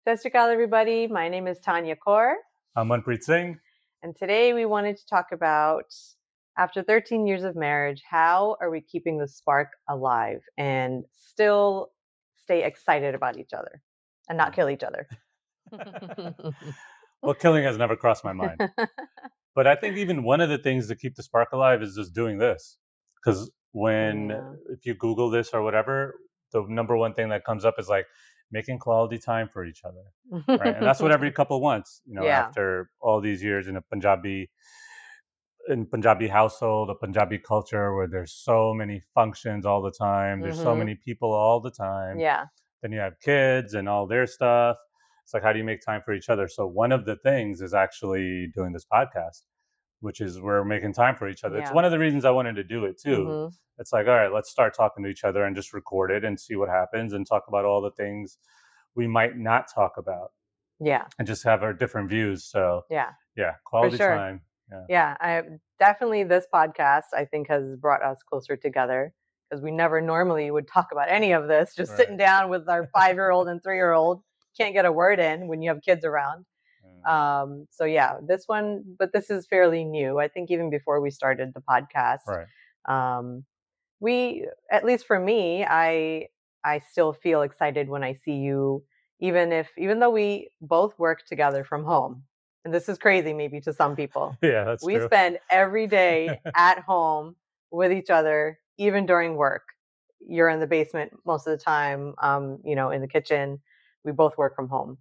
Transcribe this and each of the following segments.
Sat Sri Akal, everybody. My name is Tania Kaur, I'm Manpreet Singh. and today we wanted to talk about, after 13 years of marriage, how are we keeping the spark alive and still stay excited about each other and not kill each other? Well, killing has never crossed my mind. But I think even one of the things to keep the spark alive is just doing this. Because if you Google this or whatever, the number one thing that comes up is like making quality time for each other. Right. And that's what every couple wants, Yeah. after all these years in Punjabi household, a Punjabi culture where there's so many functions all the time. There's so many people all the time. Yeah. Then you have kids and all their stuff. It's like, how do you make time for each other? So one of the things is actually doing this podcast, which is we're making time for each other. It's one of the reasons I wanted to do it too. It's like, all right, let's start talking to each other and just record it and see what happens and talk about all the things we might not talk about. Yeah. And just have our different views. So yeah, quality time. Yeah, definitely this podcast, I think, has brought us closer together because we never normally would talk about any of this, just sitting down with our 5-year-old and 3-year-old. Can't get a word in when you have kids around. So yeah, this one, but this is fairly new. I think even before we started the podcast, we, at least for me, I still feel excited when I see you, even though we both work together from home. And this is crazy maybe to some people. Yeah, that's we true. spend every day at home with each other, even during work. You're in the basement most of the time, in the kitchen. We both work from home.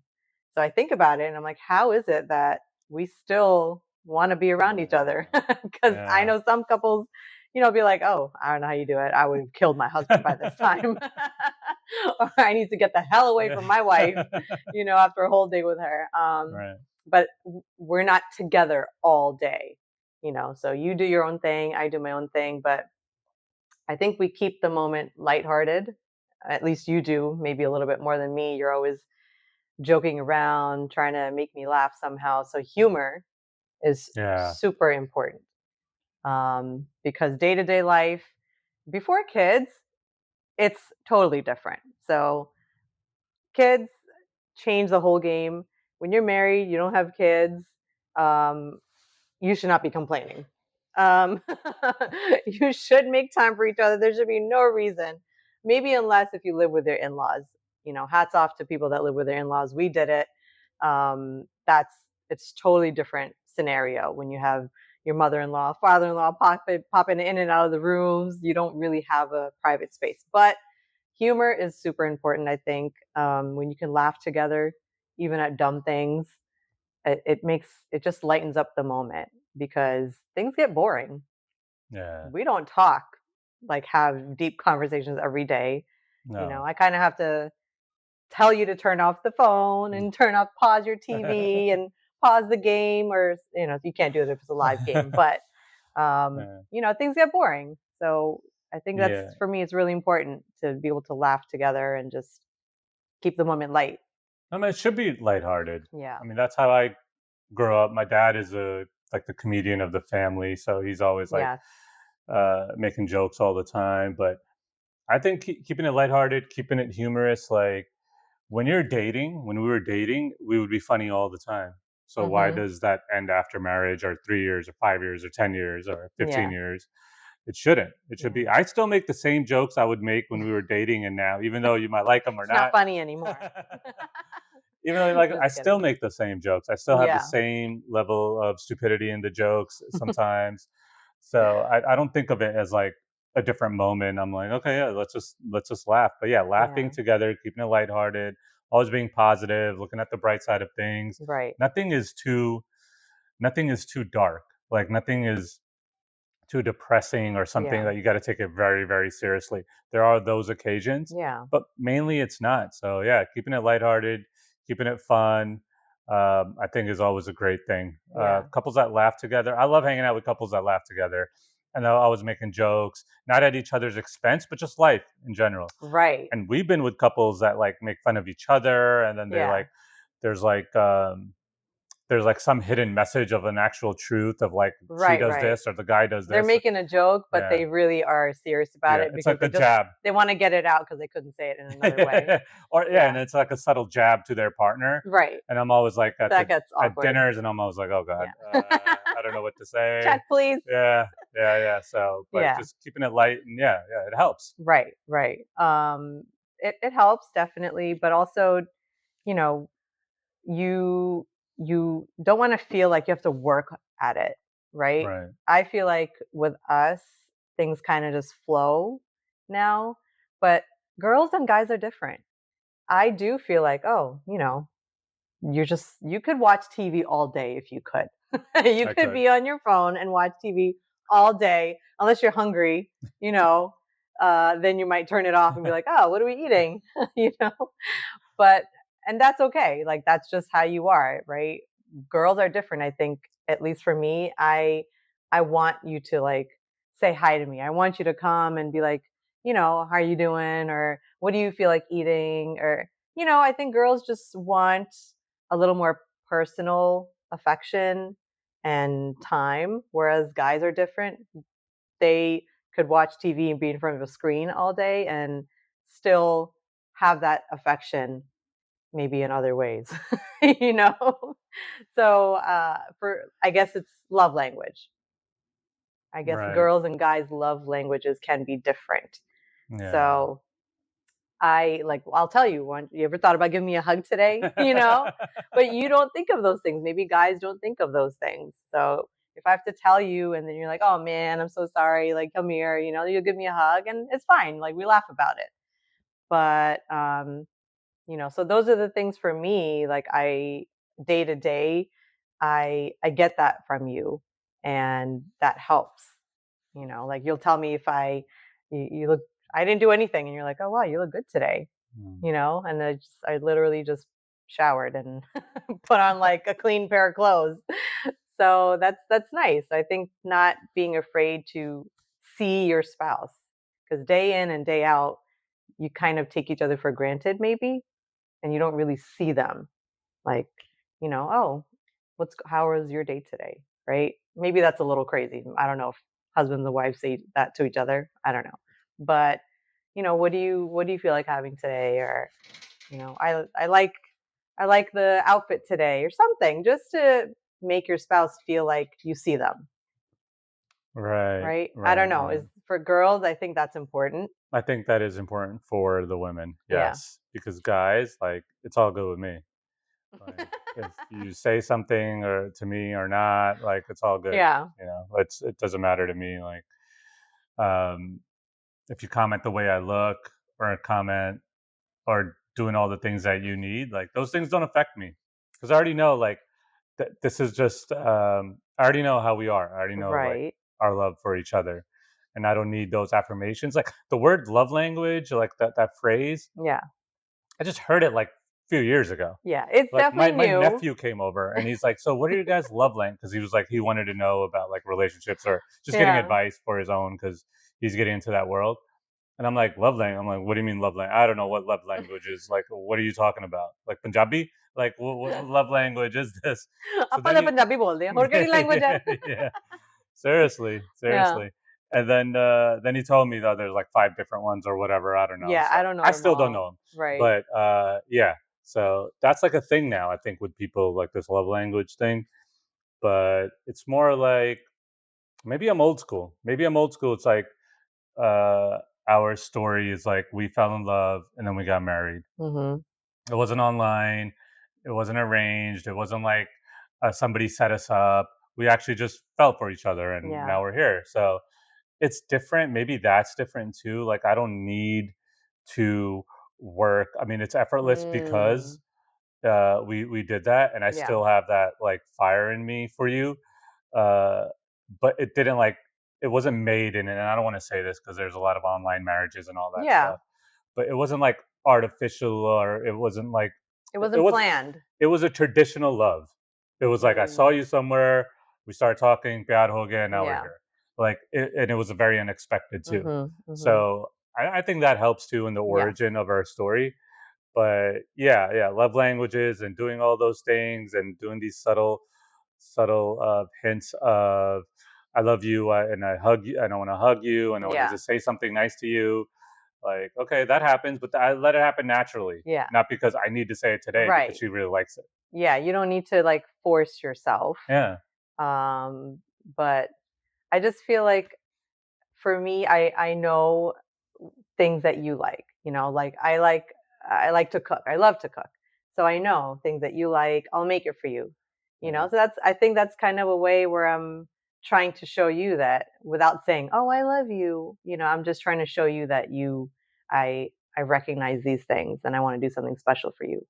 So I think about it and I'm like, how is it that we still want to be around each other? Because I know some couples, be like, oh, I don't know how you do it. I would have killed my husband by this time. Or I need to get the hell away from my wife, after a whole day with her. But we're not together all day, so you do your own thing, I do my own thing. But I think we keep the moment lighthearted. At least you do, maybe a little bit more than me. You're always joking around, trying to make me laugh somehow. So humor is super important, because day-to-day life before kids, it's totally different. So kids change the whole game. When you're married, you don't have kids, you should not be complaining. You should make time for each other. There should be no reason. Maybe unless if you live with your in-laws. Hats off to people that live with their in-laws. We did it. It's totally different scenario when you have your mother-in-law, father-in-law popping in and out of the rooms. You don't really have a private space. But humor is super important, I think. When you can laugh together, even at dumb things, it just lightens up the moment because things get boring. Yeah. We don't talk, have deep conversations every day. No. I kind of have to tell you to turn off the phone and pause your TV and pause the game, or, you can't do it if it's a live game, but, things get boring. So I think that's, for me, it's really important to be able to laugh together and just keep the moment light. I mean, it should be lighthearted. Yeah. I mean, that's how I grew up. My dad is the comedian of the family, so he's always making jokes all the time. But I think keeping it lighthearted, keeping it humorous, like when we were dating, we would be funny all the time. So why does that end after marriage, or 3 years, or 5 years, or 10 years, or 15 years? It shouldn't. It should be. I still make the same jokes I would make when we were dating, and now, even though you might like them or it's not funny anymore. Even though I still make the same jokes. I still have the same level of stupidity in the jokes sometimes. So I don't think of it as like a different moment. I'm like, okay, yeah, let's just laugh. But yeah, laughing together, keeping it lighthearted, always being positive, looking at the bright side of things. Right. Nothing is too dark. Like nothing is too depressing or something that you got to take it very, very seriously. There are those occasions, but mainly it's not. So yeah, keeping it lighthearted, keeping it fun, I think is always a great thing. Couples that laugh together. I love hanging out with couples that laugh together. And they're always making jokes, not at each other's expense, but just life in general. Right. And we've been with couples that like make fun of each other, and then they're like, there's there's like some hidden message of an actual truth of like she Right, does right. this or the guy does They're this. making a joke, but Yeah, they really are serious about yeah. it It's because like a jab. they want to get it out because they couldn't say it in another way. Or yeah, and Yeah. it's like a subtle jab to their partner. Right. And I'm always like That gets at awkward. dinners, and I'm always like, oh god, Yeah. I don't know what to say. Check, please. Yeah, yeah. So, but Yeah. just keeping it light, and yeah, it helps. Right, right. It helps definitely, but also, you know, you you don't want to feel like you have to work at it, right? Right, I feel like with us, things kind of just flow now, but girls and guys are different. I do feel like, oh, you could watch TV all day if you could. You I could could. be on your phone and watch TV all day, unless you're hungry, you know. Then you might turn it off and be like, "Oh, what are we eating?" you know. But and that's okay. Like that's just how you are, right? Girls are different. I think, at least for me, I want you to like say hi to me. I want you to come and be like, how are you doing, or what do you feel like eating, or I think girls just want a little more personal affection and time, whereas guys are different. They could watch TV and be in front of a screen all day and still have that affection maybe in other ways, you know? So, for I guess it's love language. I guess Right. girls and guys' love languages can be different. Yeah. So, I'll tell you one. You ever thought about giving me a hug today? But you don't think of those things. Maybe guys don't think of those things. So if I have to tell you and then you're like, oh man, I'm so sorry, like come here, you'll give me a hug and it's fine. Like we laugh about it. But so those are the things for me, like I day to day, I get that from you and that helps. Like you'll tell me if you look I didn't do anything and you're like, "Oh wow, you look good today." Mm. And I literally just showered and put on like a clean pair of clothes. So that's nice. I think not being afraid to see your spouse, because day in and day out you kind of take each other for granted maybe, and you don't really see them. Like, oh, how was your day today? Right? Maybe that's a little crazy. I don't know if husbands and wives say that to each other. I don't know. But, what do you feel like having today? Or, I like the outfit today or something, just to make your spouse feel like you see them. Right. Right? I don't Right. know. Right. Is For girls, I think that's important. I think that is important for the women. Yeah. Yes, because guys, like, it's all good with me. Like, if you say something or to me or not, like, it's all good. Yeah. It doesn't matter to me. Like, um, if you comment the way I look or comment or doing all the things that you need, like those things don't affect me because I already know, like, this is just. I already know how we are. I already know like Right. our love for each other, and I don't need those affirmations. Like the word love language, like that phrase. Yeah. I just heard it like a few years ago. Yeah. It's Like definitely my new. nephew came over and he's like, "So what are your guys' love language?" Because he was like he wanted to know about like relationships or just getting Yeah. advice for his own because he's getting into that world. And I'm like, love language. I'm like, what do you mean love language? I don't know what love language is. Like, what are you talking about? Like Punjabi? Like, what love language is this? So ਆਪਾਂ then ਤਾਂ he, Punjabi ਬੋਲਦੇ ਹਾਂ, ਹੋਰ ਕਿਹੜੀ language ਹੈ? yeah, seriously, Yeah. seriously. And then he told me that there's like 5 different ones or whatever. I don't know. Yeah, So I don't know I them still don't know all. them. Right. But yeah. So that's like a thing now. I think with people like this love language thing. But it's more like maybe I'm old school. Maybe I'm old school. It's like uh, our story is like we fell in love and then we got married. Mhm. It wasn't online. It wasn't arranged. It wasn't like somebody set us up. We actually just fell for each other and Yeah. now we're here. So it's different. Maybe that's different too. Like I don't need to work. I mean, it's effortless Mm. because we did that, and I Yeah. still have that like fire in me for you. Uh, but it didn't like it wasn't made in it. And I don't want to say this because there's a lot of online marriages and all that Yeah. stuff. But it wasn't like artificial, or it wasn't like It it wasn't was. planned. It was a traditional love. It was like I saw Mm. you somewhere. We started talking, pyar ho gaya, now we're Yeah. here. Like, and it was very unexpected too. Mhm. Mhm. So I think that helps too in the Yes. origin of our story. But yeah, love languages and doing all those things and doing these subtle hints of I love you and I hug you and I want to hug you and I want to Yeah. just say something nice to you. Like, okay, that happens, but I let it happen naturally, Yeah. not because I need to say it today because Right. she really likes it. Yeah, you don't need to like force yourself. Yeah. Um, but I just feel like for me, I know things that you like. Like I like to cook. I love to cook. So I know things that you like. I'll make it for you. Yeah. So I think that's kind of a way where I'm trying to show you that without saying, "Oh, I love you." I'm just trying to show you that I I recognize these things and I want to do something special for you.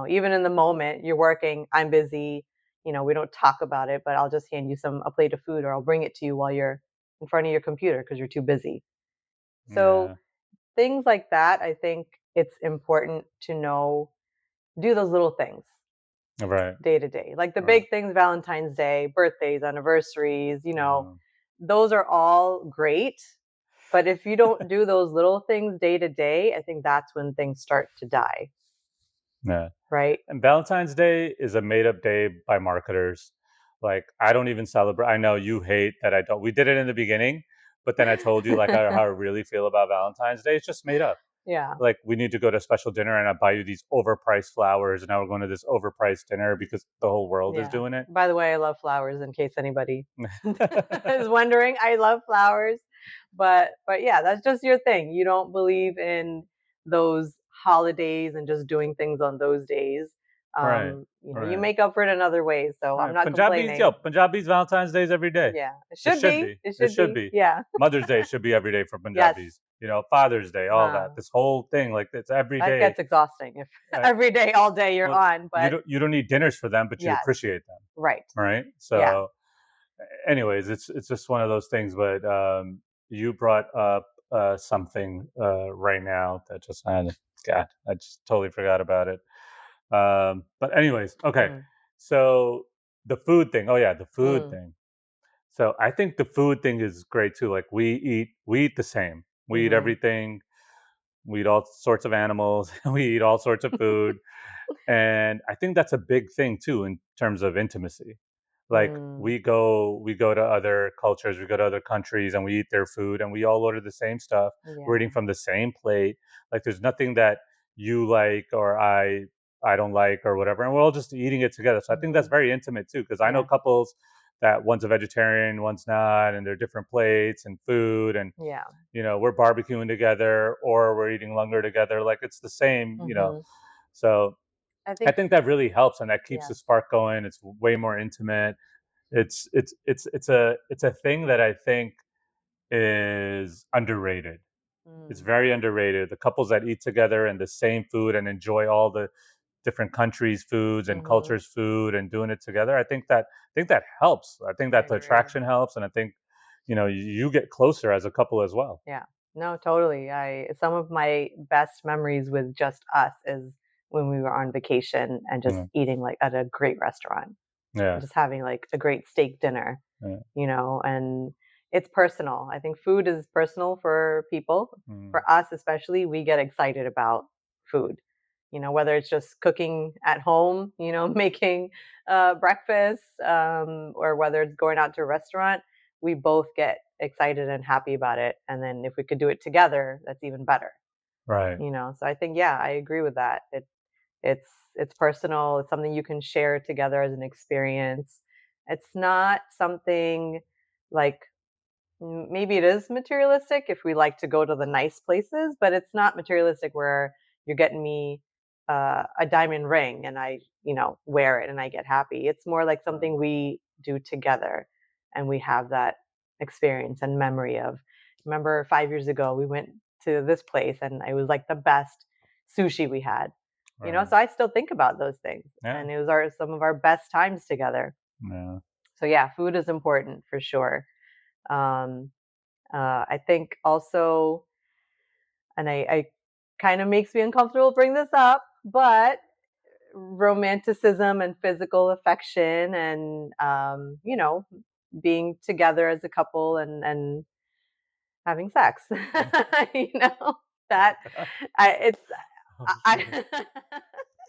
Even in the moment you're working, I'm busy. We don't talk about it, but I'll just hand you a plate of food or I'll bring it to you while you're in front of your computer because you're too busy. So Yeah. things like that, I think it's important to know, do those little things Right. day to day. Like the Right. big things, Valentine's Day, birthdays, anniversaries, Yeah. those are all great. But if you don't do those little things day to day, I think that's when things start to die, Yeah. right? And Valentine's Day is a made up day by marketers. Like, I don't even celebrate. I know you hate that I don't. We did it in the beginning, but then I told you like how I really feel about Valentine's Day. It's just made up. Yeah. Like, we need to go to a special dinner and I buy you these overpriced flowers and now we're going to this overpriced dinner because the whole world is Yeah. doing it. By the way, I love flowers in case anybody is wondering. I love flowers. But yeah, that's just your thing. You don't believe in those holidays and just doing things on those days. Right. You Right. make up for it in other ways, so I'm Right. not complaining. Punjabi's Valentine's Day is every day. Yeah. It It should should be. be. It It should should be. be. Yeah. Mother's Day should be every day for Yes. Punjabis. Father's Day, all that. Uh, This whole thing, like, it's every that day. gets exhausting if Uh, every day all day you're well, on, but you don't need dinners for them, but you yes. appreciate them, Right. right? Yeah. So, anyways, it's just one of those things. But you brought up something right now that just God, I just totally forgot about it. But anyways, okay. Mm, So the food thing. Oh yeah, the food mm, thing. So I think the food thing is great too. Like, we eat the same. We eat mhm, everything. We eat all sorts of animals. We eat all sorts of food. And I think that's a big thing too in terms of intimacy. Like, mm. we go to other cultures, we go to other countries and we eat their food and we all order the same stuff. We're Yeah. eating from the same plate. Like, there's nothing that you like or I don't like or whatever. And we're all just eating it together. So I think that's Mhm. very intimate too. Because I know Yes. couples that one's a vegetarian, one's not, and they're different plates and food and Yeah. we're barbecuing together or we're eating longer together. Like, it's the same. Mhm. So I I think think that really helps and that keeps the yes. spark going. It's way more intimate. It's a thing that I think is underrated. It's Mm, very underrated. The couples that eat together and the same food and enjoy all the different countries' foods and mhm. cultures' food and doing it together. I think that helps. I think I that the agree. attraction helps, and I think you get closer as a couple as well. Yeah. No, totally. I Some of my best memories with just us is when we were on vacation and just Yeah, eating like at a great restaurant and yeah, just having like a great steak dinner, yeah. and it's personal. I think food is personal for people. Mm, For us especially, we get excited about food. Whether it's just cooking at home, making breakfast, or whether it's going out to a restaurant, we both get excited and happy about it. And then if we could do it together, that's even better. right, So I think, yeah, I agree with that. It's it's personal. It's something you can share together as an experience. It's not something like maybe it is materialistic if we like to go to the nice places, but it's not materialistic where you're getting me a diamond ring and I wear it and I get happy. It's more like right, something we do together and we have that experience and memory of. Remember 5 years ago, we went to this place and it was like the best sushi we had. right. So I still think about those things Yeah, and it was some of our best times together. yeah, So yeah, food is important for sure. Um, I think also, and I kind of makes me uncomfortable to bring this up, but romanticism and physical affection and being together as a couple and having sex, yeah. you know that it's. I,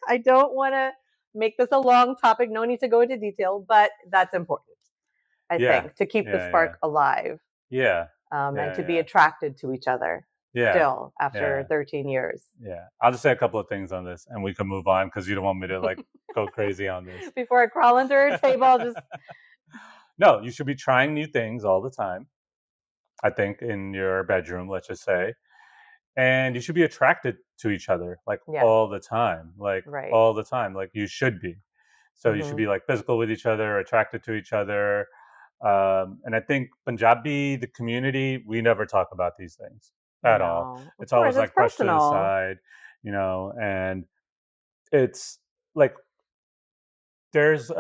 I don't want to make this a long topic. No need to go into detail, but that's important, I Yeah. think, to keep the Yeah. Yeah. spark alive, Yeah. and to Yeah. be Yeah. attracted to each other Yeah. still after Yeah. 13 years. Yeah. I'll just say a couple of things on this and we can move on because you don't want me to like go crazy on this. Before I crawl under a table, I'll just. No, you should be trying new things all the time. I think in your bedroom, let's just say, and you should be attracted to each other like Yes, all the time, like right. all the time, like you should be. So you should Hmm. be like physical with each other, attracted to each other. And I think Punjabi, the community, we never talk about these things at all. No, of It's course, always it's like brushed to the personal. side, and it's like there's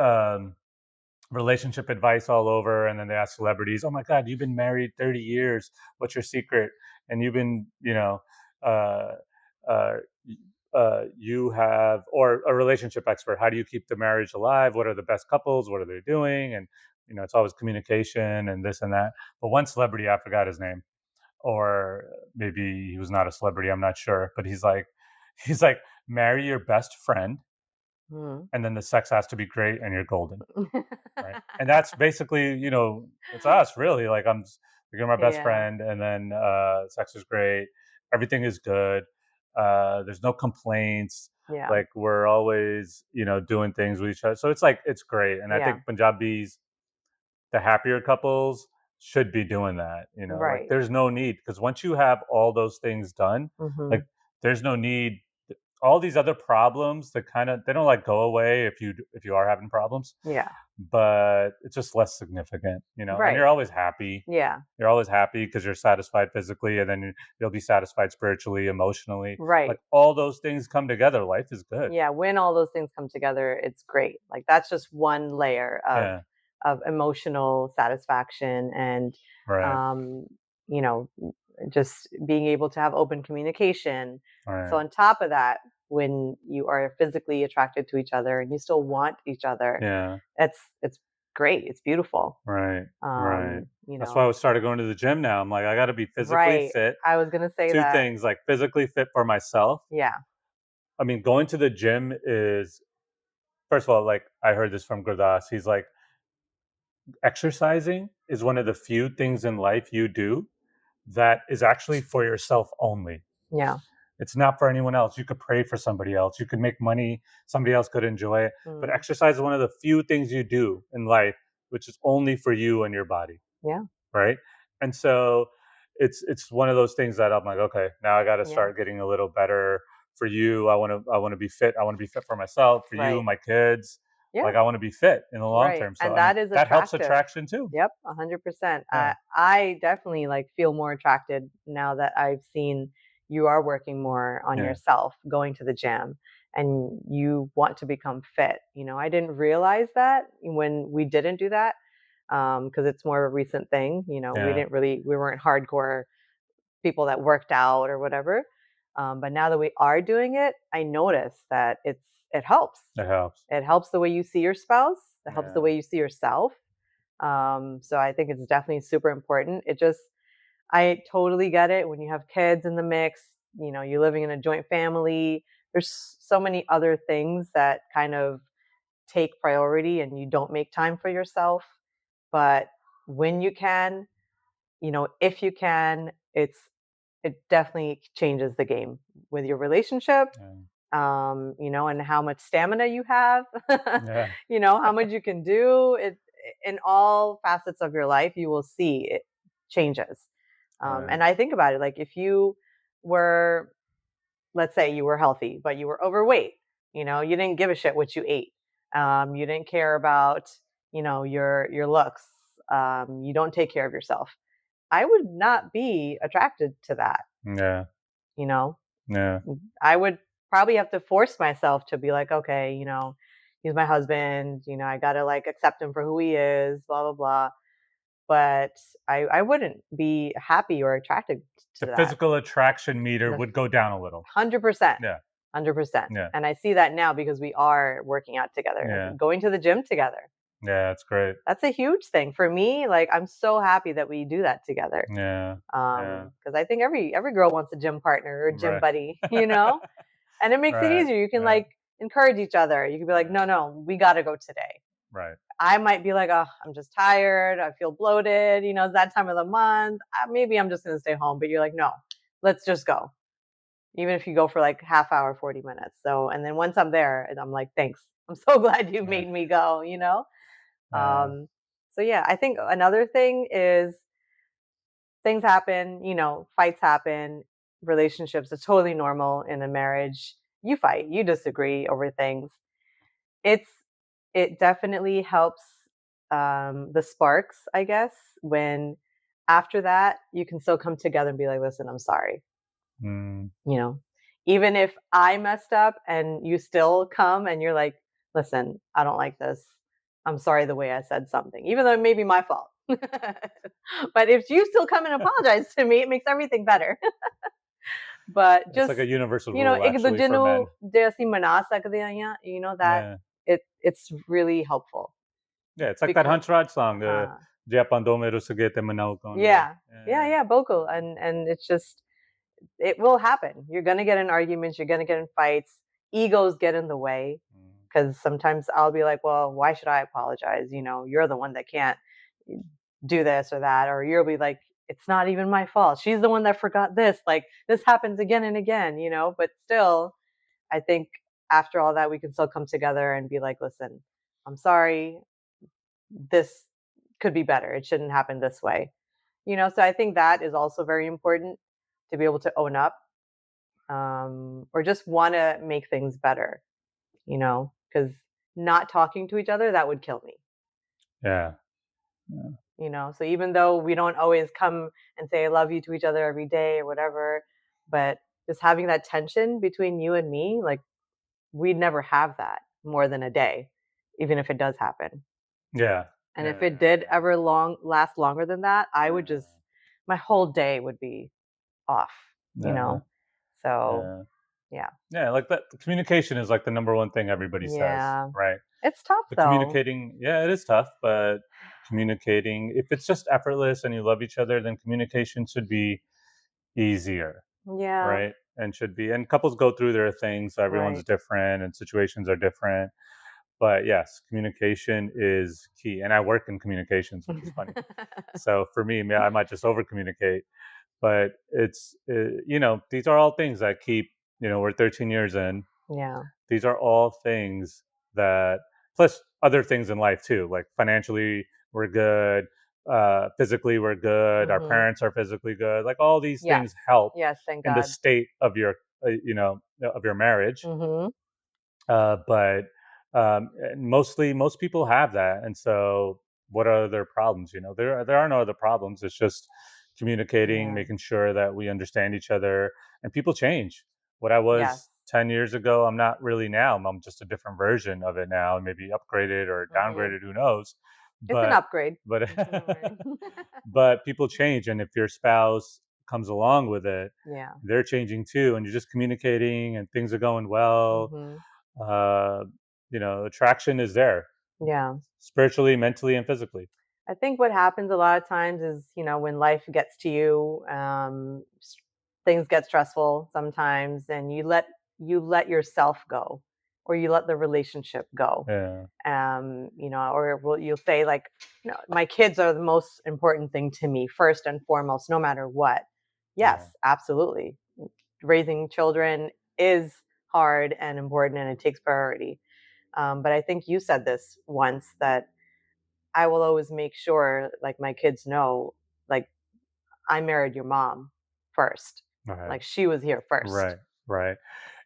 relationship advice all over, and then they ask celebrities, oh my god, you've been married 30 years, what's your secret? And you've been, uh, uh, you have, or a relationship expert, how do you keep the marriage alive, what are the best couples, what are they doing? And it's always communication and this and that. But one celebrity, I forgot his name, or maybe he was not a celebrity, I'm not sure, but he's like marry your best friend, Mm. and then the sex has to be great and you're golden. Right. And that's basically, it's us really. Like you're my best Yeah, friend, and then sex is great. Everything is good. There's no complaints. yeah, Like we're always, doing things with each other. So it's like it's great. And I yeah, think Punjabis, the happier couples, should be doing that. Like right. there's no need, because once you have all those things done, Hmm. like there's no need. All these other problems that they don't like go away if you are having problems, Yeah, but it's just less significant, and right. you're always happy. Yeah, You're always happy because you're satisfied physically, and then you'll be satisfied spiritually, emotionally. Like right. all those things come together, life is good. Yeah, when all those things come together, it's great. Like that's just one layer of Yeah. emotional satisfaction and Right. um, you know, just being able to have open communication. So Right. on top of that, when you are physically attracted to each other and you still want each other, Yeah. it's great. It's beautiful. Right. Right. You That's why know, I started going to the gym now. I'm like, I got to be physically right. fit. I was gonna say Two that. things, like physically fit for myself. Yeah. I mean, going to the gym is, first of all, like I heard this from Gurdas. He's like, exercising is one of the few things in life you do that is actually for yourself only. Yeah. It's not for anyone else. You could pray for somebody else. You could make money. Somebody else could enjoy it. But Mm. exercise is one of the few things you do in life which is only for you and your body, Yeah. right? And so it's one of those things that I'm like, okay, now I got to Yeah. start getting a little better. For you, I want to be fit. I want to be fit for myself, for you, Right. my kids. Yeah. Like I want to be fit in the long Right. term. So And I mean, that is that helps attractive. attraction too. Yep, 100%. Yeah. I definitely like feel more attracted now that I've seen you are working more on Yeah. yourself, going to the gym, and you want to become fit. I didn't realize that when we didn't do that, because it's more of a recent thing. Yeah. We weren't hardcore people that worked out or whatever. But now that we are doing it, I notice that it helps. It helps. It helps the way you see your spouse. It helps the Yeah. way you see yourself. So I think it's definitely super important. I totally get it when you have kids in the mix, you're living in a joint family. There's so many other things that kind of take priority and you don't make time for yourself. But when you can, if you can, it definitely changes the game with your relationship, Yeah. and how much stamina you have, Yeah. how much you can do it in all facets of your life, you will see it changes. Right. And I think about it, like if you were, let's say you were healthy, but you were overweight, you didn't give a shit what you ate. You didn't care about, your looks. You don't take care of yourself. I would not be attracted to that, Yeah. you know? Yeah. I would probably have to force myself to be like, okay, he's my husband, I gotta like accept him for who he is, blah, blah, blah. But I wouldn't be happy or attracted to The that. physical attraction meter The would go down a little. 100%. Yeah. 100%. Yeah. And I see that now because we are working out together, Yeah. going to the gym together. Yeah. That's great. That's a huge thing for me. Like I'm so happy that we do that together. Yeah. Yeah. Because I think every girl wants a gym partner or a gym Right. buddy, you know? And it makes it Right. easier. You can Yeah. like encourage each other. You can be like, Yeah. no, we got to go today. Right. I might be like, oh, I'm just tired. I feel bloated. It's that time of the month. Maybe I'm just going to stay home. But you're like, no, let's just go. Even if you go for like half hour, 40 minutes. So, and then once I'm there, I'm like, thanks. I'm so glad you Yeah. made me go, Yeah. So yeah, I think another thing is things happen, fights happen, relationships. It's totally normal in a marriage. You fight, you disagree over things. It's it definitely helps the sparks, I guess, when after that you can still come together and be like, listen, I'm sorry. Mm. You know, even if I messed up and you still come and you're like, listen, I don't like this. I'm sorry the way I said something, even though it may be my fault. But if you still come and apologize to me, it makes everything better. But It's just, like a universal rule ek actually duje for men. nu je assi mana sakde hain, that Yeah. it's really helpful Yeah, it's like that because Hunch song, uh "Je ਆਪਾਂ ਦੋਵੇਂ ਰੁੱਸ ਗਏ ਤੇ ਮਨਾਓ right? yeah. Yeah, Boko. And it's just it will happen. You're gonna get in arguments, you're gonna get in fights, egos get in the way. Mm. Because sometimes I'll be like, well, why should I apologize? You're the one that can't do this or that. Or you'll be like, it's not even my fault. She's the one that forgot this. Like, this happens again and again, but still, I think after all that, we can still come together and be like, listen, I'm sorry. This could be better. It shouldn't happen this way. So I think that is also very important to be able to own up, or just want to make things better, because not talking to each other, that would kill me. Yeah. Yeah. So even though we don't always come and say I love you to each other every day or whatever, but just having that tension between you and me, like we'd never have that more than a day, even if it does happen. Yeah. And Yeah. if it did ever last longer than that, I would just my whole day would be off, Yeah. So Yeah. yeah. Yeah, like that communication is like the number one thing everybody says, Yeah. right? It's tough But though. communicating, yeah, it is tough, but communicating, if it's just effortless and you love each other, then communication should be easier, Yeah. right? And couples go through their things, so everyone's Right. different and situations are different. But yes, communication is key. And I work in communications, which is funny. So for me, I might just over communicate, but it's, these are all things that keep, we're 13 years in. Yeah. These are all things that, plus other things in life too, like financially, we're good. Physically, we're good. Our Mhm. parents are physically good. Like all these Yes. things help Yes, thank in the God. state of your, of your marriage. Mhm. But mostly, most people have that, and so what are their problems? There are no other problems. It's just communicating, Yeah. making sure that we understand each other, and people change. What I Yes. was 10 years ago, I'm not really now. I'm just a different version of it now, maybe upgraded or Mhm. downgraded. Who knows? It's an But upgrade. but It's an upgrade. but people change, and if your spouse comes along with it, Yeah. they're changing too, and you're just communicating, and things are going well. Mhm. uh, attraction is there, Yeah. spiritually, mentally, and physically. I think what happens a lot of times is, when life gets to you, things get stressful sometimes, and you let yourself go, or you let the relationship go. Yeah. You'll say like, my kids are the most important thing to me, first and foremost, no matter what. Yes, Yeah. absolutely. Raising children is hard and important, and it takes priority. But I think you said this once, that I will always make sure, like, my kids know, like, I married your mom first. Right. Like, she was here first, Right. Right.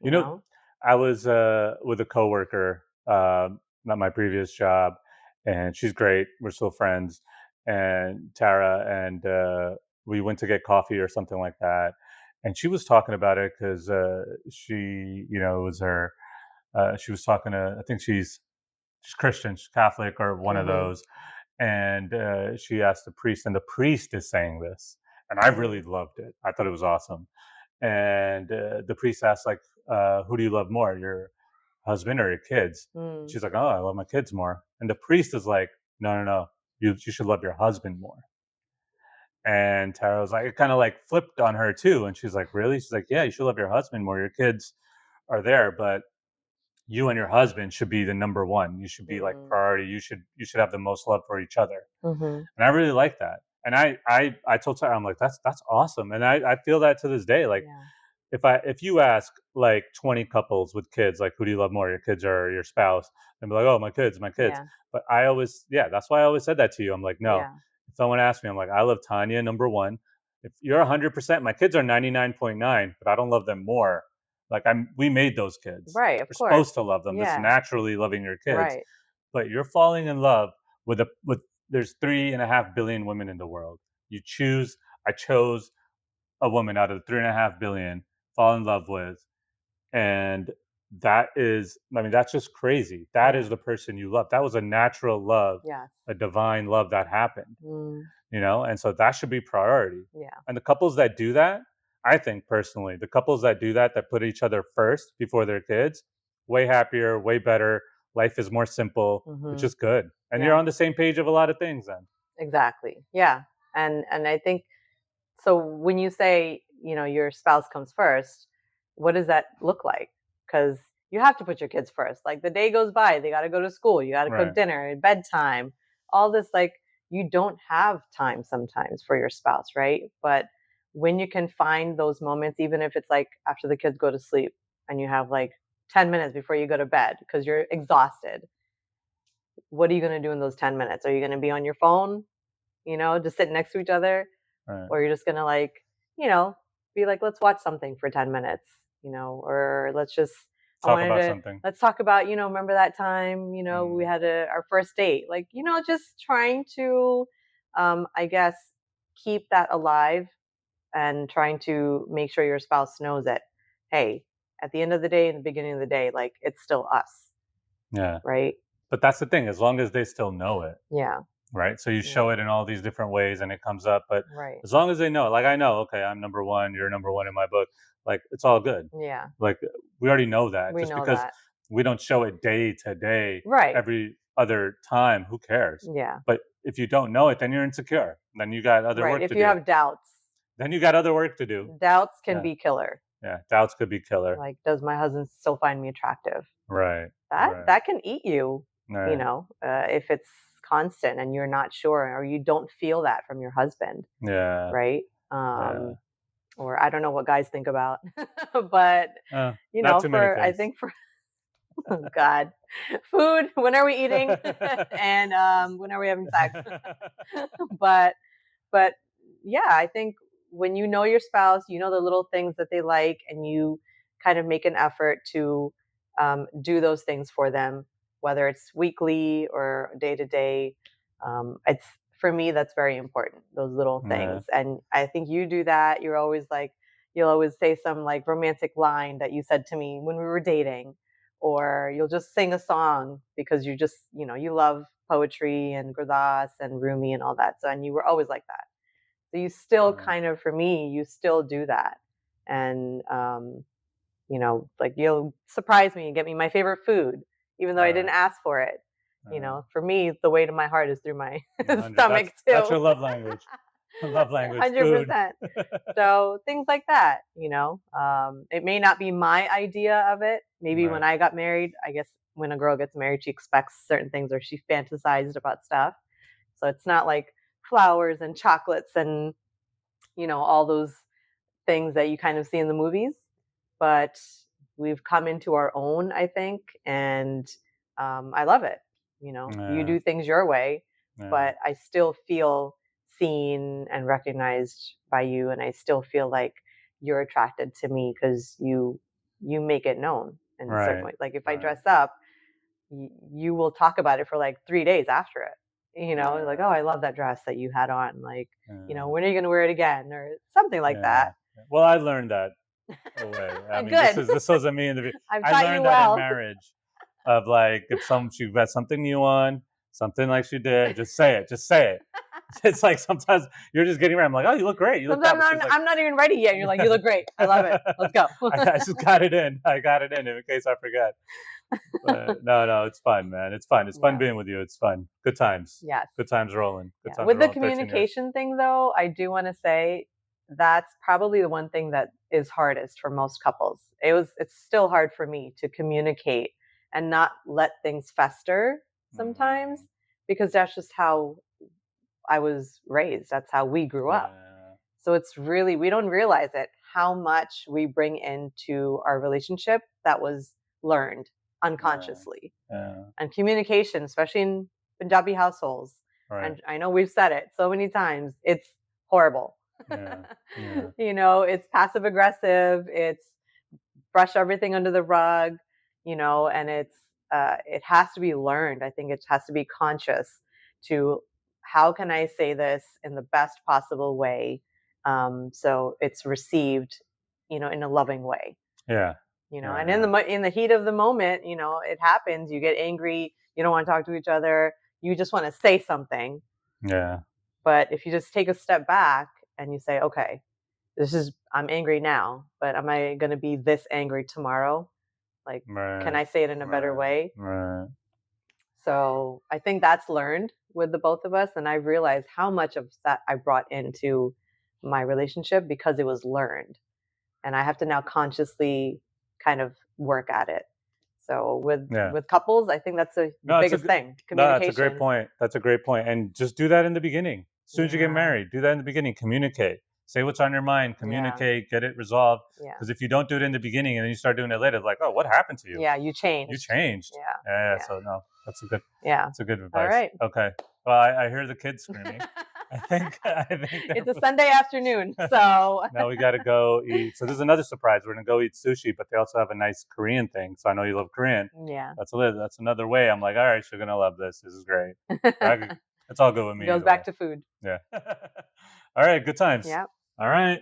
you You know, know? I was with a coworker, not my previous job, and she's great. We're still friends, and Tara, and we went to get coffee or something like that, and she was talking about it because she, it was her. She was talking to. I think she's Christian, she's Catholic, or one of Mhm. those. And she asked the priest, and the priest is saying this, and I really Mm. loved it. I thought it was awesome. And the priest asked, like, "Who do you love more, your husband or your kids?" Mm. She's like, "Oh, I love my kids more." And the priest is like, "No, no, no. You should love your husband more." And Tara was like, it kind of like flipped on her too, and she's like, "Really?" She's like, "Yeah, you should love your husband more. Your kids are there, but you and your husband should be the number one. You should be like Mm. priority. You should have the most love for each other. Mm-hmm. And I really like that. And I told Sarah, I'm like, that's awesome. And I feel that to this day. Like Yeah. if you ask like 20 couples with kids, like who do you love more, your kids or your spouse? And be like, oh, my kids, my kids. Yeah. But I always, yeah, that's why I always said that to you. I'm like, no. Yeah. If someone asks me, I'm like, I love Tanya number one. If you're 100%, my kids are 99.9, but I don't love them more. Like we made those kids. Right. Of We're course. supposed to love them. This Yeah. naturally loving your kids. Right. But you're falling in love with there's 3.5 billion women in the world. I chose a woman out of the 3.5 billion, fall in love with, and that's just crazy. That is Yeah. the person you love. That was a natural love, Yes. a divine love that happened. Mm. And so that should be priority. Yeah. And the couples that do that, I think personally, the couples that do that put each other first before their kids, way happier, way better. Life is more simple, which Mm-hmm. is good. And you're Yeah. on the same page of a lot of things then. Exactly. Yeah. And I think so when you say, your spouse comes first, what does that look like? Because you have to put your kids first. Like the day goes by, they got to go to school, you got to cook Right. dinner, bedtime, all this. Like you don't have time sometimes for your spouse, right? But when you can find those moments, even if it's like after the kids go to sleep and you have like 10 minutes before you go to bed because you're exhausted, what are you going to do in those 10 minutes? Are you going to be on your phone, just sitting next to each other? Right. Or you're just going to like, be like, let's watch something for 10 minutes, or let's just Talk about something. let's talk about, remember that time, we had our first date, like, just trying to, I guess, keep that alive and trying to make sure your spouse knows that, hey, at the end of the day, in the beginning of the day, like it's still us. Yeah. Right. But that's the thing, as long as they still know it. Yeah. Right. So you show it in all these different ways and it comes up. But right. as long as they know, like I know, okay, I'm number one, you're number one in my book. Like it's all good. Yeah. Like we already know that. We Just know because that. we don't show it day to day, Right. every other time, who cares? Yeah. But if you don't know it, then you're insecure. Then you got other work to do. If you have doubts. Then you got other work to do. Doubts can be killer. Yeah, doubts could be killer. Like, does my husband still find me attractive? Right. That can eat you, right. If it's constant and you're not sure or you don't feel that from your husband. Yeah. Right. Or I don't know what guys think about, but I think for oh God, food. When are we eating? And when are we having sex? but yeah, I think when you know your spouse, you know the little things that they like, and you kind of make an effort to do those things for them, whether it's weekly or day to day. It's for me, that's very important. Those little things, and I think you do that. You're always like, you'll always say some like romantic line that you said to me when we were dating, or you'll just sing a song because you just, you love poetry and Gurdas and Rumi and all that. So, and you were always like that. So you still kind of, for me, you still do that. And, like you'll surprise me and get me my favorite food, even though I didn't ask for it. For me, the way to my heart is through my stomach too. That's your love language. Love language. 100%. So things like that, it may not be my idea of it. Maybe when I got married, I guess when a girl gets married, she expects certain things or she fantasized about stuff. So it's not like flowers and chocolates and, all those things that you kind of see in the movies. But we've come into our own, I think. And I love it. You do things your way, but I still feel seen and recognized by you. And I still feel like you're attracted to me because you make it known in a certain way. Like if I dress up, you will talk about it for like 3 days after it. Like, oh, I love that dress that you had on. Like, when are you going to wear it again or something like that? Well, I learned that away. I mean, Good. this wasn't me in the. I learned that in marriage, of like if she got something new on, something like she did, just say it. Just say it. It's like sometimes you're just getting ready. I'm like, oh, you look great. You look. I'm not even ready yet. You're like, you look great. I love it. Let's go. I just got it in. I got it in case I forget. But no, it's fun, man. It's fun. It's fun being with you. It's fun. Good times. Yes. Good times rolling. With the communication thing, though, I do want to say that's probably the one thing that is hardest for most couples. It's still hard for me to communicate and not let things fester sometimes, because that's just how I was raised. That's how we grew up. So it's really, we don't realize it, how much we bring into our relationship that was learned unconsciously. And communication, especially in Punjabi households. And I know we've said it so many times, it's horrible. You know, it's passive aggressive, it's brush everything under the rug, you know, and it has to be learned. I think it has to be conscious to, how can I say this in the best possible way, so it's received, you know, in a loving way. You know, and in the heat of the moment, you know, it happens. You get angry. You don't want to talk to each other. You just want to say something. But if you just take a step back and you say, okay, I'm angry now, but am I going to be this angry tomorrow? Like, can I say it in a better way? So I think that's learned with the both of us. And I realized how much of that I brought into my relationship because it was learned. And I have to now consciously kind of work at it. So with couples, I think that's the biggest thing. Communication. No, that's a great point. That's a great point. And just do that in the beginning. As soon as you get married, do that in the beginning. Communicate. Say what's on your mind. Communicate. Get it resolved. Because if you don't do it in the beginning and then you start doing it later, it's like, oh, what happened to you? Yeah, you changed. You changed. So no, that's a good. That's a good advice. All right. Okay. Well, I hear the kids screaming. I think it's a Sunday afternoon, so now we got to go eat. So this is another surprise. We're gonna go eat sushi, but they also have a nice Korean thing. So I know you love Korean. Yeah, that's another way. I'm like, all right, she's gonna love this. This is great. It's all good with me. Goes back to food. Yeah. All right. Good times. Yeah. All right.